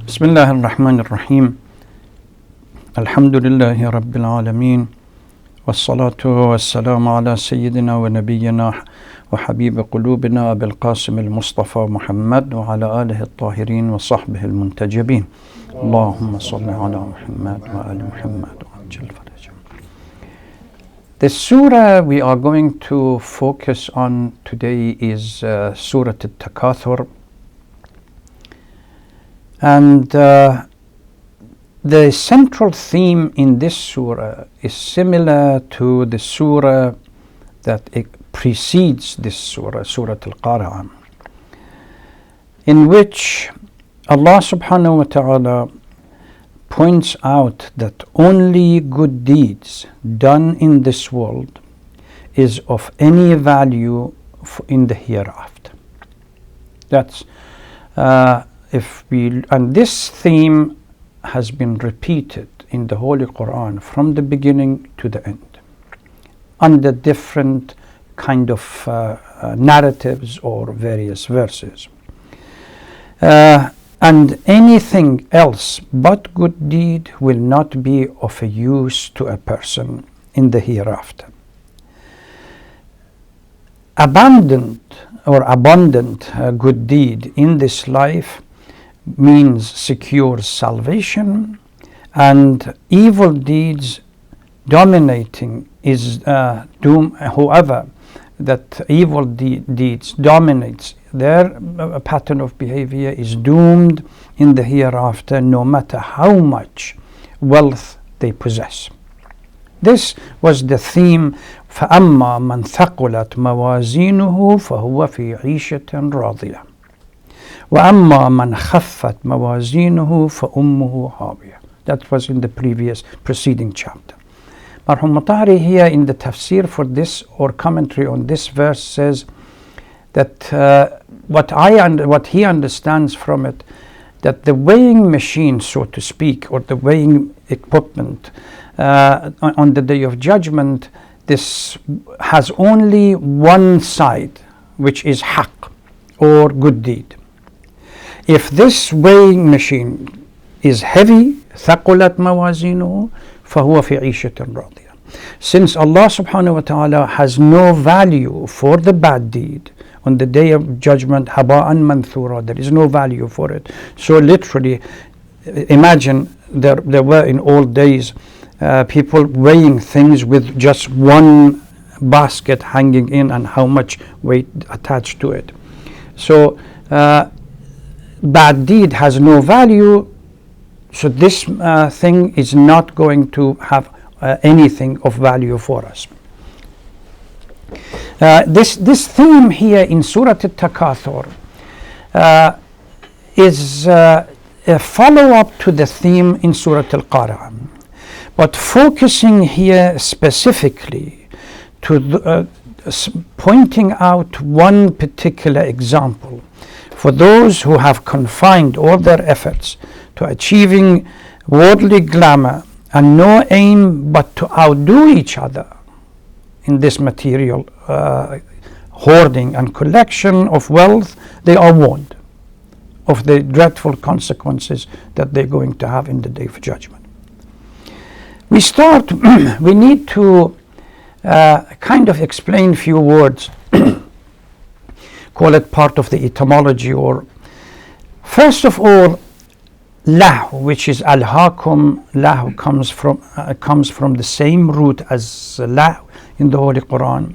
Bismillah ar-Rahman ar-Rahim. Alhamdulillahi Rabbil Alameen. Wassalatu wassalamu ala Sayyidina wa Nabiyyina wa Habib Qulubina Abil Qasim al-Mustafa Muhammad wa ala alihi al-Tahirin wa sahbihi al-Muntajabin. Allahumma salli ala Muhammad wa ali Muhammad wa ajil farajam. The surah we are going to focus on today is Surah Takathur. And the central theme in this surah is similar to the surah that precedes this surah, Surah Al-Qari'ah, in which Allah subhanahu wa ta'ala points out that only good deeds done in this world is of any value in the hereafter. That's and this theme has been repeated in the Holy Quran from the beginning to the end, under different kind of narratives or various verses. And anything else but good deed will not be of a use to a person in the hereafter. Abundant good deed in this life means secures salvation, and evil deeds dominating is whoever that evil deeds dominates, their pattern of behavior is doomed in the hereafter, no matter how much wealth they possess. This was the theme. فَأَمَّا مَنْ ثَقُلَتْ مَوَازِينُهُ فَهُوَ فِي عِيشَةٍ رَاضِيَةٍ وَأَمَّا مَنْ خَفَّتْ مَوَازِينُهُ فَأُمُّهُ هَاوِيَةٌ. That was in the preceding chapter. Marhum Matari here in the Tafsir for this, or commentary on this verse, says that what he understands from it, that the weighing machine, so to speak, or the weighing equipment on the Day of Judgment, this has only one side, which is haqq, or good deed. If this weighing machine is heavy, ثَقُلَتْ مَوَازِينُهُ فَهُوَ فِي عِيشَةٍ رَاضِيَةٍ. Since Allah subhanahu wa ta'ala has no value for the bad deed on the Day of Judgment, haba'an manthura, there is no value for it. So literally, imagine there were in old days people weighing things with just one basket hanging in and how much weight attached to it. So bad deed has no value, so this thing is not going to have anything of value for us. This theme here in Surah Al-Takathur is a follow-up to the theme in Surah Al-Qari'ah, but focusing here specifically to pointing out one particular example for those who have confined all their efforts to achieving worldly glamour and no aim but to outdo each other in this material hoarding and collection of wealth. They are warned of the dreadful consequences that they're going to have in the Day of Judgment. We need to kind of explain a few words, call it part of the etymology, or first of all, lahu, which is alhaakum. Lahu comes from the same root as lahu in the Holy Quran,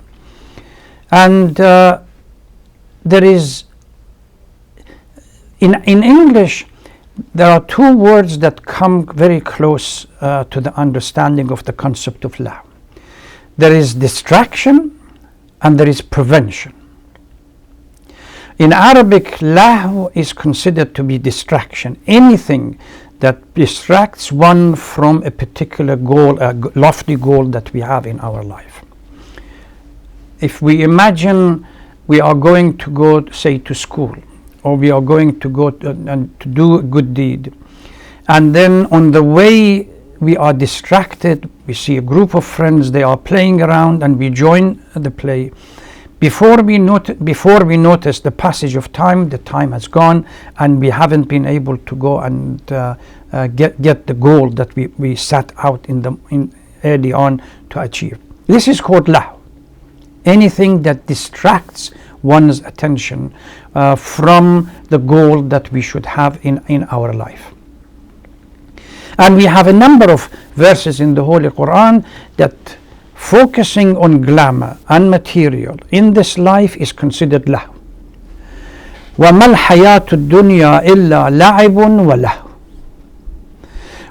and there is in English there are two words that come very close to the understanding of the concept of lahu. There is distraction and there is prevention. In Arabic, lahu is considered to be distraction, anything that distracts one from a particular goal, a lofty goal that we have in our life. If we imagine we are going to go, say, to school, or we are going to go to do a good deed, and then on the way we are distracted, we see a group of friends, they are playing around, and we join the play. Before we notice the passage of time, the time has gone, and we haven't been able to go and get the goal that we set out in early on to achieve. This is called lahu. Anything that distracts one's attention from the goal that we should have in our life. And we have a number of verses in the Holy Quran that focusing on glamour and material in this life is considered lahu. وَمَا الْحَيَاةُ الدُّنْيَا إِلَّا لَعِبٌ وَلَهْوٌ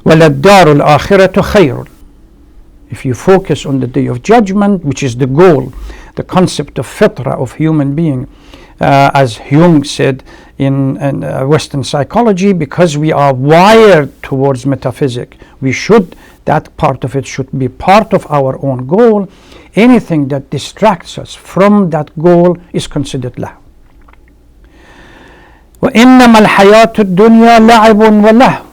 وَلَلدَّارُ الْآخِرَةُ خَيْرٌ. If you focus on the Day of Judgment, which is the goal, the concept of fitra, of human being, as Jung said in Western psychology, because we are wired towards metaphysics, that part of it should be part of our own goal. Anything that distracts us from that goal is considered lahu. وَإِنَّمَا الْحَيَاةُ الدُّنْيَا لَعِبٌ وَلَهْوٌ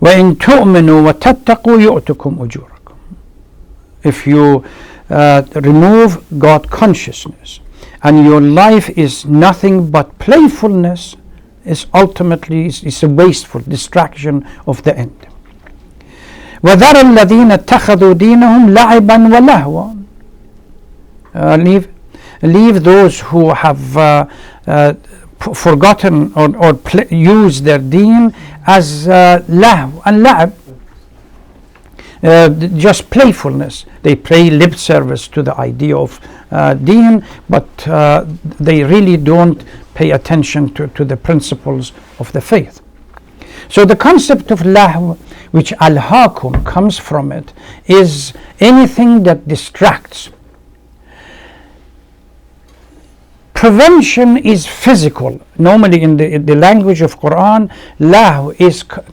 وَإِن تُؤْمِنُوا وَتَتَّقُوا يُؤْتُكُمْ أُجُورَكُمْ. If you remove God consciousness and your life is nothing but playfulness, is ultimately is a wasteful distraction of the end. وَذَرَ الَّذِينَ اتَّخَذُوا دِينَهُمْ لَعِبًا وَلَهْوًا. Leave those who have forgotten or used their deen as lahu and la'ab, just playfulness. They pay lip service to the idea of deen, but they really don't pay attention to the principles of the faith. So the concept of lahu, which alhaakum comes from it, is anything that distracts. Prevention is physical. Normally in the language of Quran, lahu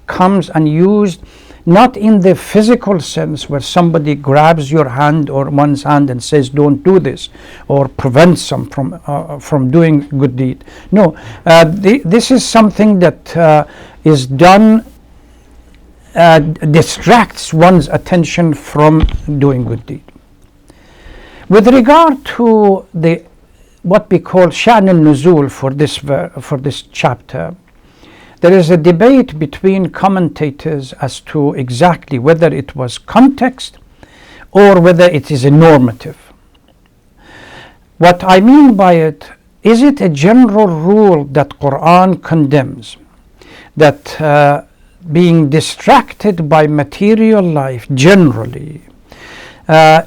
comes and used not in the physical sense where somebody grabs your hand or one's hand and says don't do this, or prevents them from doing good deed. No, this is something that is done, distracts one's attention from doing good deed. With regard to what we call sha'n al-nuzul for this chapter, there is a debate between commentators as to exactly whether it was context or whether it is a normative. What I mean by it, is it a general rule that Quran condemns, that being distracted by material life generally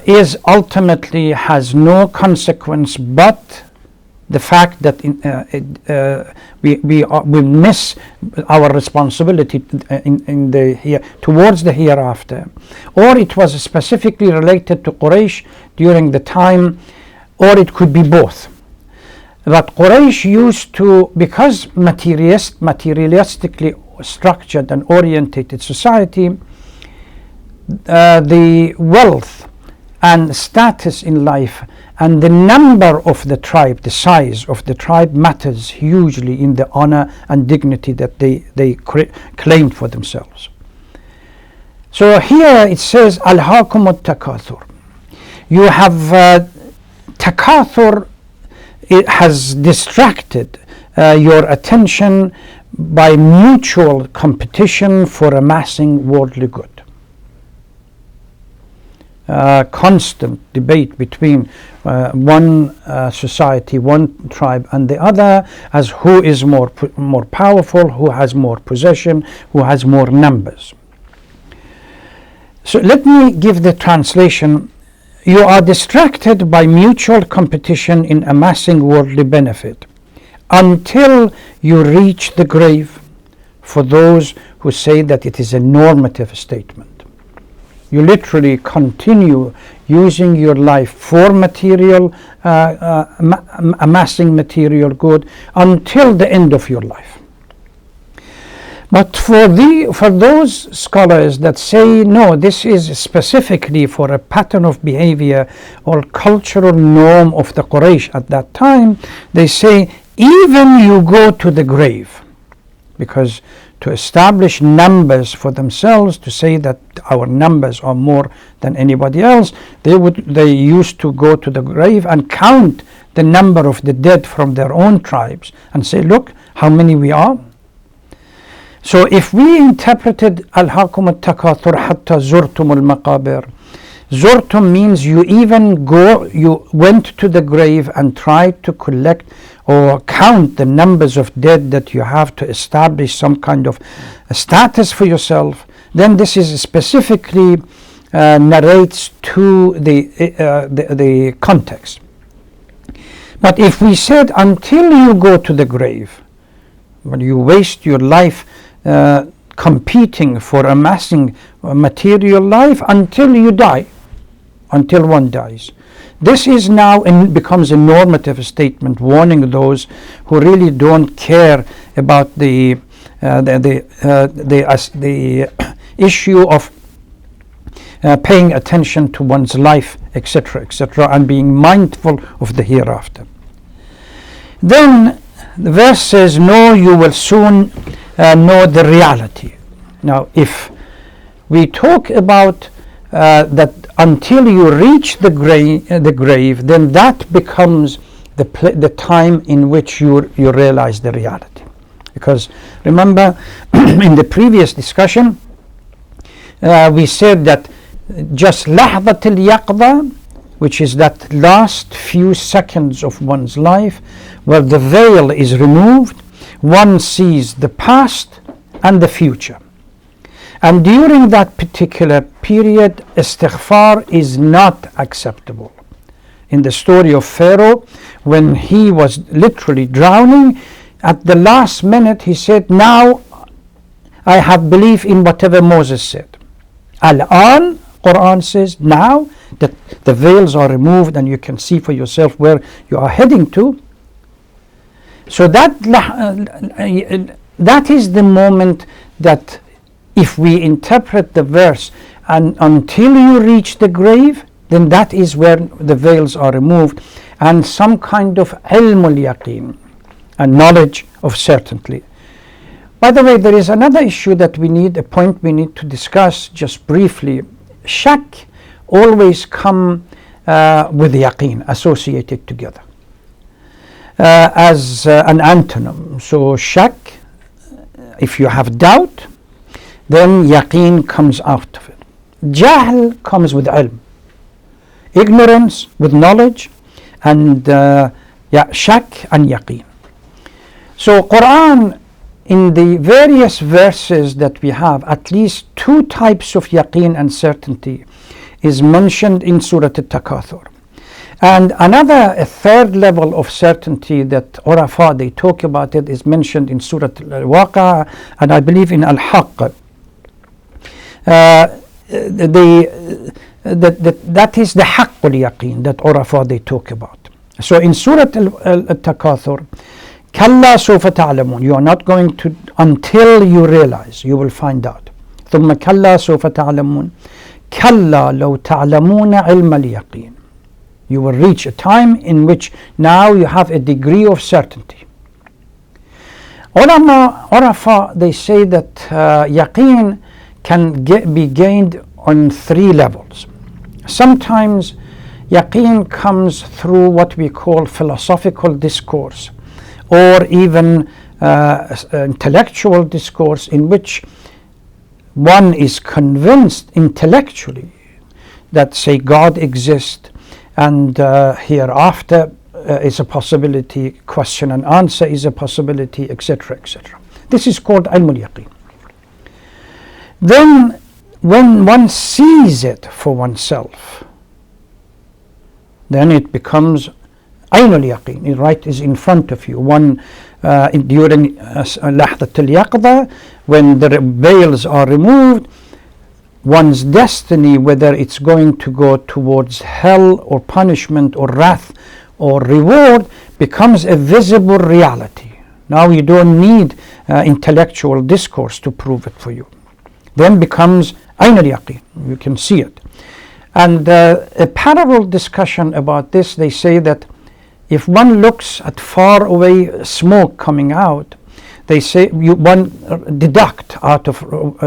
is ultimately has no consequence but the fact that we miss our responsibility towards the hereafter, or it was specifically related to Quraysh during the time, or it could be both. But Quraysh used to, because materialistically structured and orientated society, the wealth and status in life and the number of the tribe, the size of the tribe, matters hugely in the honor and dignity that they claimed for themselves. So here it says, Alhaakum at-Takathur. You have Takathur. It has distracted your attention by mutual competition for amassing worldly good. Constant debate between one society, one tribe and the other, as who is more powerful, who has more possession, who has more numbers. So let me give the translation. You are distracted by mutual competition in amassing worldly benefit until you reach the grave, for those who say that it is a normative statement. You literally continue using your life for material, amassing material good until the end of your life. But for those scholars that say, no, this is specifically for a pattern of behavior or cultural norm of the Quraysh at that time, they say, even you go to the grave, because to establish numbers for themselves, to say that our numbers are more than anybody else, they used to go to the grave and count the number of the dead from their own tribes and say, look how many we are. So if we interpreted Alhaakum Takathur hatta zurtum al-maqabir, zurtum means you went to the grave and tried to collect or count the numbers of dead that you have to establish some kind of a status for yourself, then this is specifically narrates to the context. But if we said until you go to the grave, when you waste your life competing for amassing material life until you die, until one dies, this is now becomes a normative statement warning those who really don't care about the issue of paying attention to one's life, etc., etc., and being mindful of the hereafter. Then the verse says, no, you will soon know the reality. Now, if we talk about that until you reach the grave, then that becomes the time in which you realize the reality. Because remember, in the previous discussion, we said that just lahdat al-yaqda, which is that last few seconds of one's life, where the veil is removed, one sees the past and the future. And during that particular period, istighfar is not acceptable. In the story of Pharaoh, when he was literally drowning, at the last minute he said, now I have belief in whatever Moses said. Al-an, Quran says, now that the veils are removed and you can see for yourself where you are heading to. So that is the moment that if we interpret the verse and until you reach the grave, then that is where the veils are removed and some kind of ilm al-yaqeen, a knowledge of certainty. By the way, there is another issue that a point we need to discuss just briefly. Shak always come with yaqeen associated together as an antonym. So shak, if you have doubt, then yaqeen comes out of it. Jahl comes with ilm, ignorance with knowledge, and shak and yaqeen. So Quran, in the various verses that we have, at least two types of yaqeen and certainty is mentioned in Surah Takathur. And a third level of certainty that Urafa, they talk about it, is mentioned in Surah Al-Waqa and I believe in Al-Haqq. That is the haqqul yaqeen that Urafa they talk about. So in Surah Al-Takathur, Kalla sawfa ta'lamun, you are not going to until you realize, you will find out. ثم كلا سوف تعلمون كلا لو تعلمون علم اليقين. You will reach a time in which now you have a degree of certainty. Urafa, they say that yaqeen can be gained on three levels. Sometimes yaqeen comes through what we call philosophical discourse or even intellectual discourse, in which one is convinced intellectually that, say, God exists and hereafter is a possibility, question and answer is a possibility, etc., etc. This is called ilm al-yaqeen. Then when one sees it for oneself, then it becomes ayn al-yaqeen. It right is in front of you. One during lahdat al-yaqda, when the veils are removed, one's destiny, whether it's going to go towards hell or punishment or wrath or reward, becomes a visible reality. Now you don't need intellectual discourse to prove it for you. Then becomes ayn al-yaqeen. You can see it. And a parallel discussion about this, they say that if one looks at far away smoke coming out, they say one deduct out of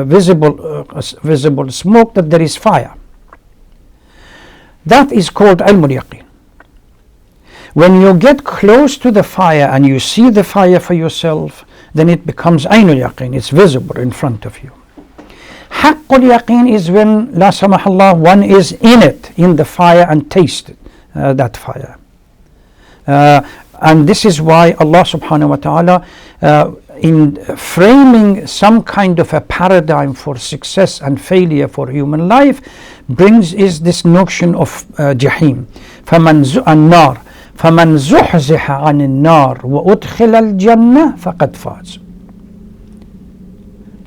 visible smoke that there is fire. That is called ilm al-yaqeen. When you get close to the fire and you see the fire for yourself, then it becomes ayn al-yaqeen. It's visible in front of you. Haqq al-yaqeen is when, la samahallah, one is in it, in the fire, and tasted that fire. And this is why Allah subhanahu wa ta'ala, in framing some kind of a paradigm for success and failure for human life, brings is this notion of jahim. النار فمن زحزح عن النار وأدخل الجنة فقد فاز.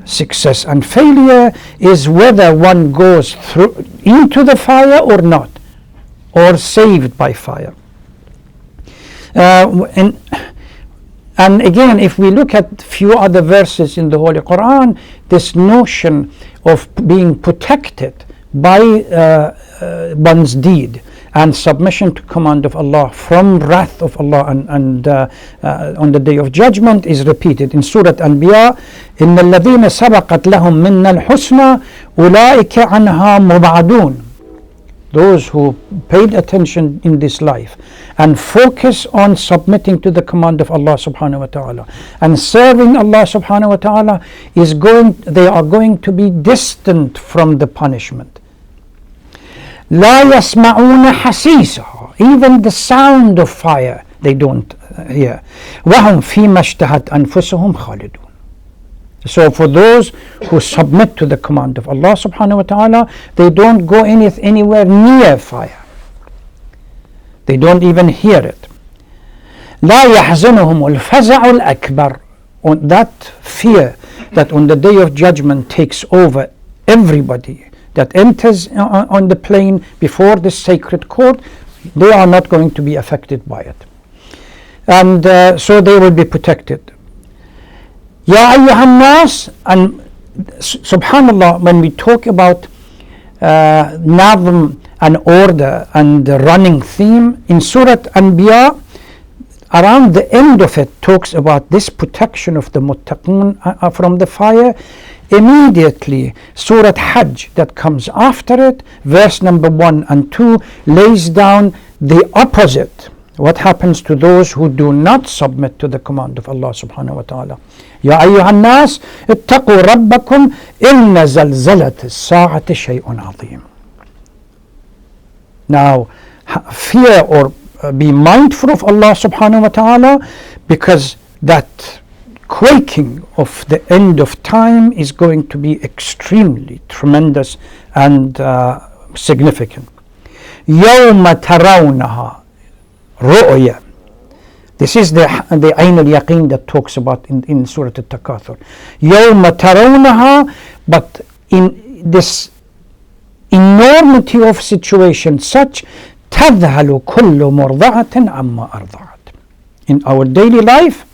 Success and failure is whether one goes through into the fire or not, or saved by fire. And again, if we look at few other verses in the Holy Quran, this notion of being protected by one's deed and submission to command of Allah from wrath of Allah and on the day of judgment is repeated in Surah Al-Anbiya. إِنَّ الَّذِينَ سَبَقَتْ لَهُم مِّنَّا الْحُسْنَى أُولَٰئِكَ عَنْهَا مُبْعَدُونَ. Those who paid attention in this life and focus on submitting to the command of Allah subhanahu wa ta'ala and serving Allah subhanahu wa ta'ala, they are going to be distant from the punishment. لا يسمعون حسيسها, even the sound of fire they don't hear. وهم فيما اشتهت أنفسهم خالدون. So for those who submit to the command of Allah subhanahu wa ta'ala, they don't go anywhere near fire. They don't even hear it. لا يحزنهم الفزع الأكبر. On that fear that on the day of judgment takes over everybody that enters on the plane before the sacred court, they are not going to be affected by it. And so they will be protected. Ya ayyuhan nas, and subhanallah, when we talk about nazm and order and the running theme in Surah Anbiya, around the end of it talks about this protection of the muttaqun from the fire. Immediately Surah Hajj that comes after it, verse number 1 and 2, lays down the opposite. What happens to those who do not submit to the command of Allah subhanahu wa ta'ala? Ya ayyuhan nas ittaqu rabbakum inna zalzalat as-sa'ati shay'un 'azim. Now, fear or be mindful of Allah subhanahu wa ta'ala, because that quaking of the end of time is going to be extremely tremendous and significant. يَوْمَ تَرَوْنَهَا رؤيا. This is the Ayn al-Yaqeen that talks about in Surah Takathur. يَوْمَ تَرَوْنَهَا, but in this enormity of situation such, تَذْهَلُ كُلُّ مُرْضَعَةٍ عَمَّا أَرْضَعَتْ. In our daily life,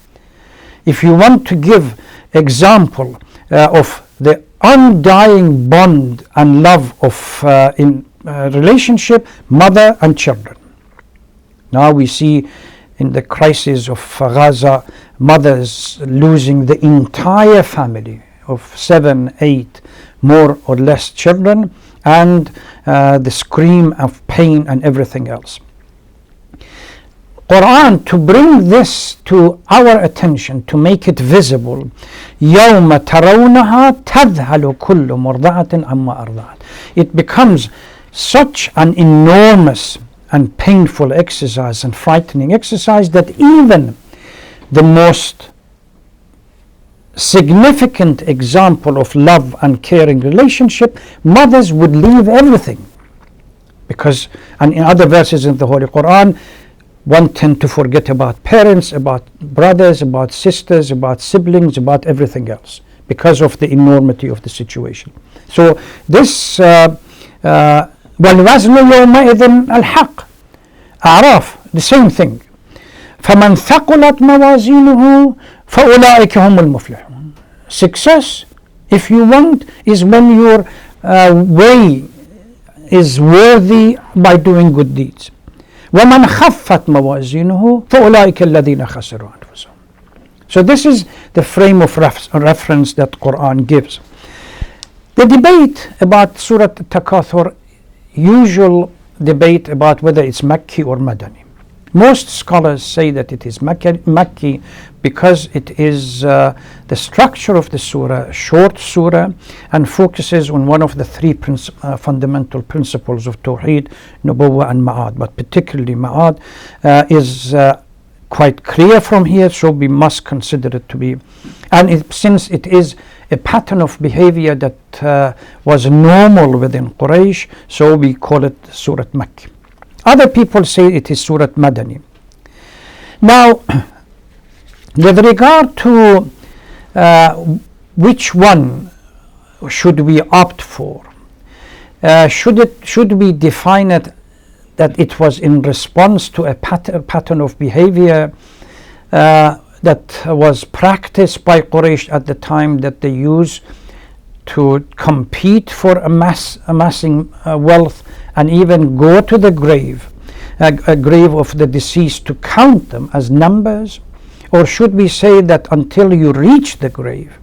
if you want to give example of the undying bond and love of in relationship, mother and children. Now we see in the crisis of Gaza, mothers losing the entire family of 7, 8, more or less children, and the scream of pain and everything else. Quran, to bring this to our attention, to make it visible, يَوْمَ تَرَوْنَهَا تَذْهَلُ كُلُّ مُرْضَعَةٍ عَمَّا أَرْضَعَتْ. It becomes such an enormous and painful exercise and frightening exercise that even the most significant example of love and caring relationship, mothers would leave everything. Because, and in other verses in the Holy Quran, one tend to forget about parents, about brothers, about sisters, about siblings, about everything else, because of the enormity of the situation. So this وَالْوَزْنُ يَوْمَئِذٍ الْحَقِّ. A'raf, the same thing. فَمَنْ ثَقُلَتْ مَوَازِينُهُ فَأُولَٰئِكَ هُمُ الْمُفْلِحُونَ. Success, if you want, is when your way is worthy by doing good deeds. وَمَنْ خَفَّتْ مَوَازِينُهُ فَأُولَٰئِكَ الَّذِينَ خَسِرُوا أَنفُسَهُمْ. So this is the frame of reference that Quran gives. The debate about Surah Takathur, usual debate about whether it's Makki or Madani. Most scholars say that it is Makki because it is the structure of the surah, short surah, and focuses on one of the three fundamental principles of Tawheed, Nubuwwah and Ma'ad. But particularly Ma'ad is quite clear from here, so we must consider it to be. And since it is a pattern of behavior that was normal within Quraysh, so we call it Surah Makki. Other people say it is Surah Madani. Now, with regard to which one should we opt for, should we define it that it was in response to a pattern of behavior that was practiced by Quraysh at the time that they used to compete for amassing wealth and even go to the grave, a grave of the deceased, to count them as numbers? Or should we say that until you reach the grave,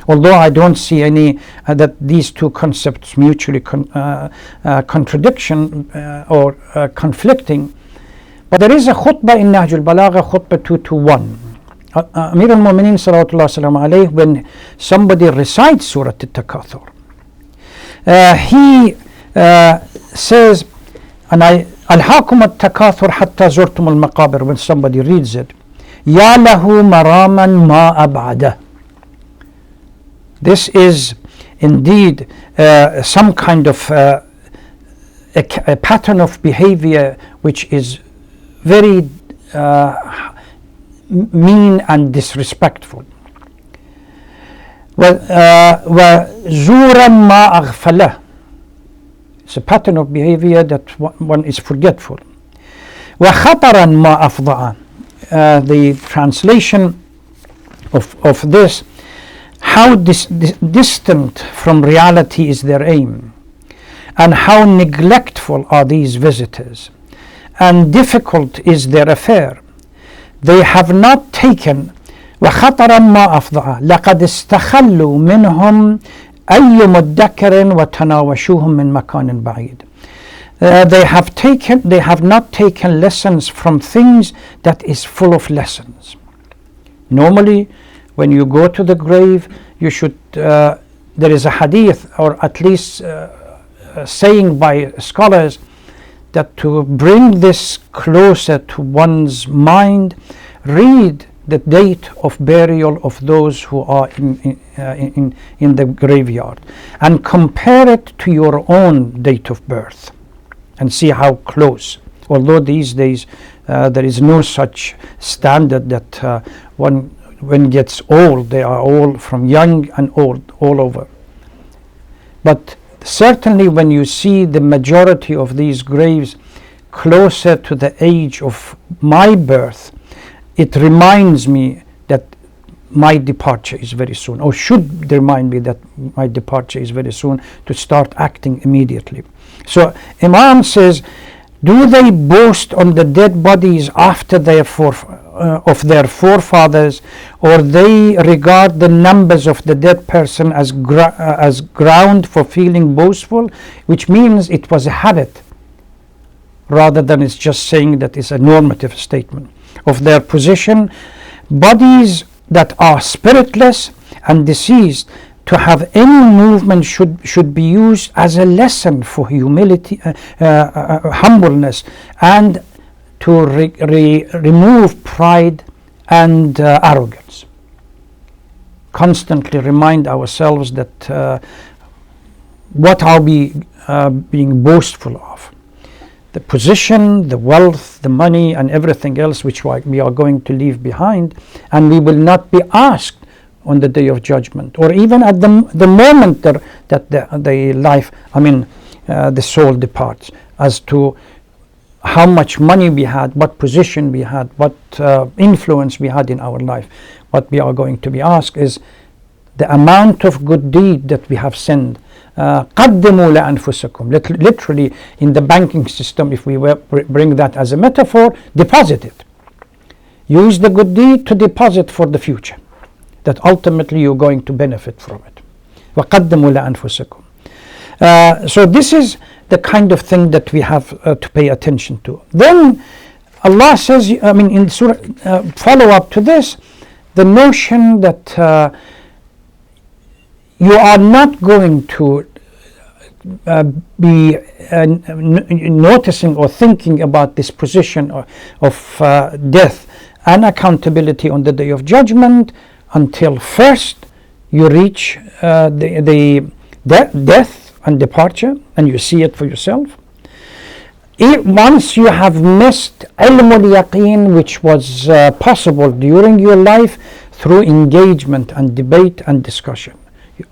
although I don't see any that these two concepts mutually contradiction or conflicting, but there is a khutbah in Nahj al-Balagha, khutbah 221. Amir al-Mu'mineen salawatullah salam alayhi, when somebody recites Surah Takathur, he says, and Alhaakum at-Takathur hatta zurtum al-maqabir, when somebody reads it, Ya lahu maraman ma ab'adah. This is indeed some kind of a pattern of behavior which is very mean and disrespectful. وَزُورًا مَا أَغْفَلَهُ. It's a pattern of behavior that one is forgetful. وَخَطَرًا مَا أَفْضَعًا. The translation of this, how distant from reality is their aim, and how neglectful are these visitors, and difficult is their affair. They have not taken وخطرا ما أفضع لقد استخلوا منهم أي مدكر وتناوشوهم من مكان بعيد. They have not taken lessons from things that is full of lessons. Normally, when you go to the grave, you should. There is a hadith, or at least saying by scholars, that to bring this closer to one's mind, read the date of burial of those who are in the graveyard, and compare it to your own date of birth, and see how close. Although these days there is no such standard that when gets old, they are all from young and old all over. But certainly when you see the majority of these graves closer to the age of my birth, it reminds me that my departure is very soon, or should remind me that my departure is very soon, to start acting immediately. So Imam says, do they boast on the dead bodies after of their forefathers, or they regard the numbers of the dead person as ground for feeling boastful, which means it was a habit, rather than it's just saying that it's a normative statement of their position. Bodies that are spiritless and deceased, to have any movement should be used as a lesson for humility, humbleness, and to remove pride and arrogance. Constantly remind ourselves that what are we being boastful of? The position, the wealth, the money, and everything else which we are going to leave behind, and we will not be asked on the day of judgment, or even at the moment that the life, the soul departs, as to how much money we had, what position we had, what influence we had in our life. What we are going to be asked is the amount of good deed that we have sinned. قدموا لأنفسكم. Literally, in the banking system, if we bring that as a metaphor, deposit it. Use the good deed to deposit for the future, that ultimately you're going to benefit from it. وَقَدِّمُوا لَأَنفُسَكُمْ. So this is the kind of thing that we have to pay attention to. Then Allah says, in Surah, follow up to this, the notion that you are not going to be noticing or thinking about this position of death and accountability on the Day of Judgment until first you reach the death and departure, and you see it for yourself. Once you have missed ilm al-yaqeen, which was possible during your life through engagement and debate and discussion,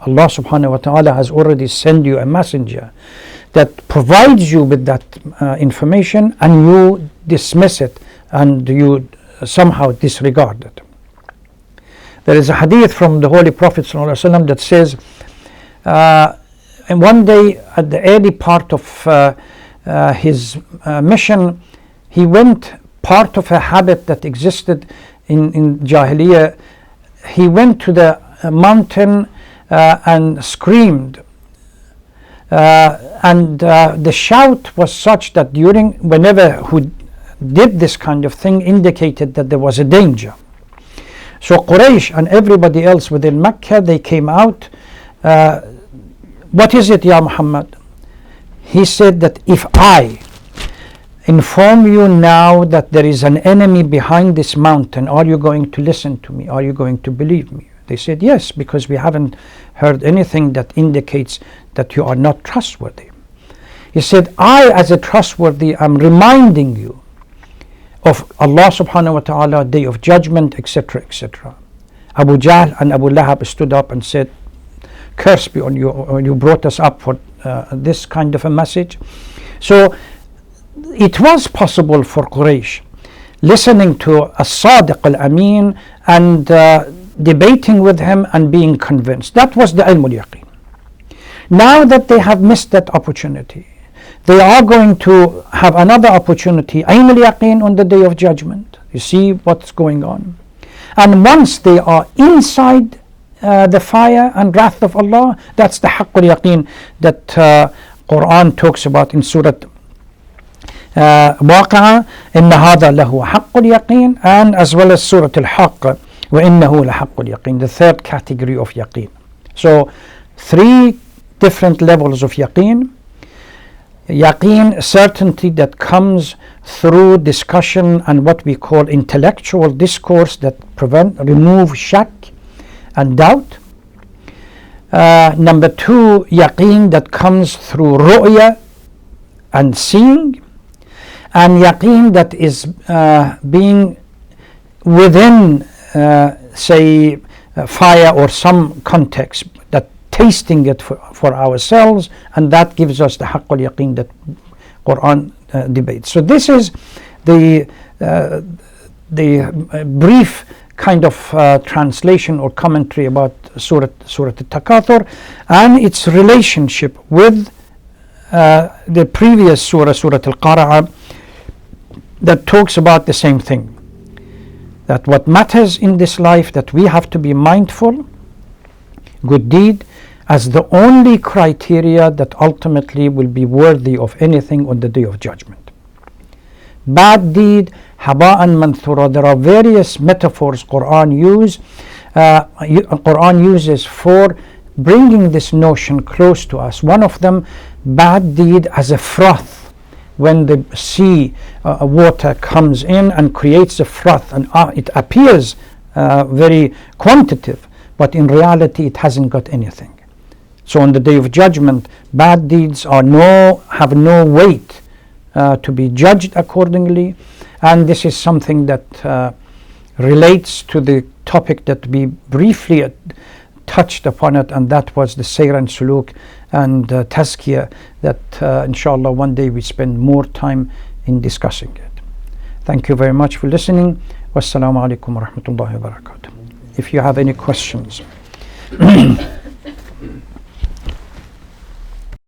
Allah subhanahu wa ta'ala has already sent you a messenger that provides you with that information, and you dismiss it and you somehow disregard it. There is a hadith from the Holy Prophet sallallahu alaihi wasallam that says, and one day at the early part of his mission, he went, part of a habit that existed in Jahiliyyah, he went to the mountain and screamed, and the shout was such that whenever who did this kind of thing indicated that there was a danger. So Quraysh and everybody else within Mecca, they came out. What is it, Ya Muhammad? He said that if I inform you now that there is an enemy behind this mountain, are you going to listen to me? Are you going to believe me? They said yes, because we haven't heard anything that indicates that you are not trustworthy. He said, I as a trustworthy am reminding you of Allah subhanahu wa ta'ala, Day of Judgment, etc., etc. Abu Jahl and Abu Lahab stood up and said, curse be on you, you brought us up for this kind of a message. So it was possible for Quraysh, listening to as-Sadiq al-Amin and debating with him and being convinced. That was the ilm al-yaqeen. Now that they have missed that opportunity, they are going to have another opportunity, ayn al-yaqeen, on the Day of Judgment. You see what's going on. And once they are inside the fire and wrath of Allah, that's the haqq al-yaqeen that Quran talks about in Surah Waqi'ah, inna hadha lahu haqq al-yaqeen, and as well as Surah al-Haqq, wa innahu la haqq al-yaqeen, the third category of yaqeen. So 3 different levels of yaqeen. Yaqeen, certainty that comes through discussion and what we call intellectual discourse that remove shak and doubt. Number 2, yaqeen that comes through ru'ya and seeing, and yaqeen that is being within say fire or some context, that tasting it for ourselves, and that gives us the haqq al-yaqeen that Quran debates. So this is the brief kind of translation or commentary about Surah Takathur and its relationship with the previous Surah Al-Qari'ah, that talks about the same thing, that what matters in this life, that we have to be mindful, good deed as the only criteria that ultimately will be worthy of anything on the Day of Judgment. Bad deed, haba'an manthura. There are various metaphors Quran uses for bringing this notion close to us. One of them, bad deed as a froth. When the sea water comes in and creates a froth, and it appears very quantitative, but in reality it hasn't got anything. So on the Day of Judgment, bad deeds have no weight to be judged accordingly. And this is something that relates to the topic that we briefly touched upon it, and that was the sayr and suluk and tazkiyah, that inshallah one day we spend more time in discussing it. Thank you very much for listening. Wassalamu alaikum wa rahmatullahi wa barakatuh. If you have any questions.